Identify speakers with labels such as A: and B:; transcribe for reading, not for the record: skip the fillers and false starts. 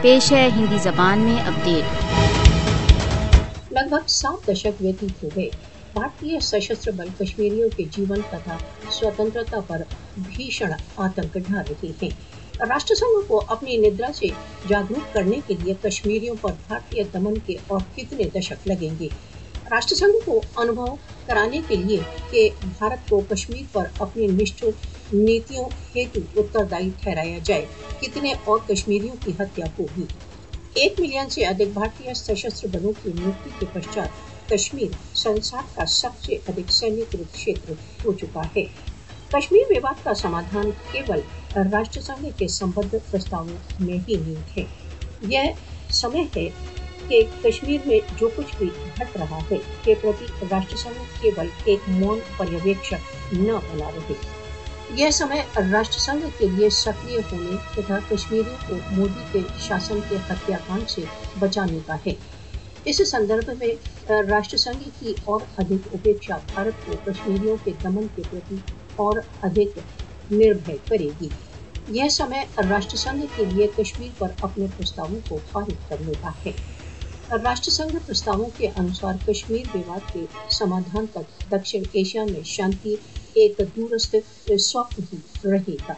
A: पेश है हिंदी जबान में अपडेट।
B: लगभग 7 दशक व्यतीत हो गए। भारतीय सशस्त्र बल कश्मीरियों के जीवन तथा स्वतंत्रता पर भीषण आतंक ढा रहे हैं। राष्ट्रसंघ को अपनी निद्रा से जागरूक करने के लिए कश्मीरियों पर भारतीय दमन के और कितने दशक लगेंगे। राष्ट्रसंघ को अनुभव कराने के लिए कि भारत को कश्मीर पर अपनी निष्ठुर नीतियों हेतु उत्तरदायी ठहराया जाए, कितने और कश्मीरियों की हत्या होगी। 1 मिलियन से अधिक भारतीय सशस्त्र बलों की नियुक्ति के पश्चात कश्मीर संसार का सबसे अधिक सैन्यकृत क्षेत्र हो चुका है। कश्मीर विवाद का समाधान केवल राष्ट्रसंघ के संबद्ध प्रस्तावों में ही नहीं है। यह समय है कि कश्मीर में जो कुछ भी घट रहा है के प्रति राष्ट्रसंघ केवल एक मौन पर्यवेक्षक न बना रहे। यह समय राष्ट्रसंघ के लिए सक्रिय होने तथा कश्मीरियों को मोदी के शासन के हत्याकांड से बचाने का है। इस संदर्भ में राष्ट्रसंघ की और अधिक उपेक्षा भारत को कश्मीरियों के दमन के प्रति और अधिक निर्भय करेगी। यह समय राष्ट्रसंघ के लिए कश्मीर पर अपने प्रस्तावों को पारित करने का है। राष्ट्रसंघ प्रस्तावों के अनुसार कश्मीर विवाद के समाधान तक दक्षिण एशिया में शांति एक दूरस्थ स्वप्न ही रहेगा।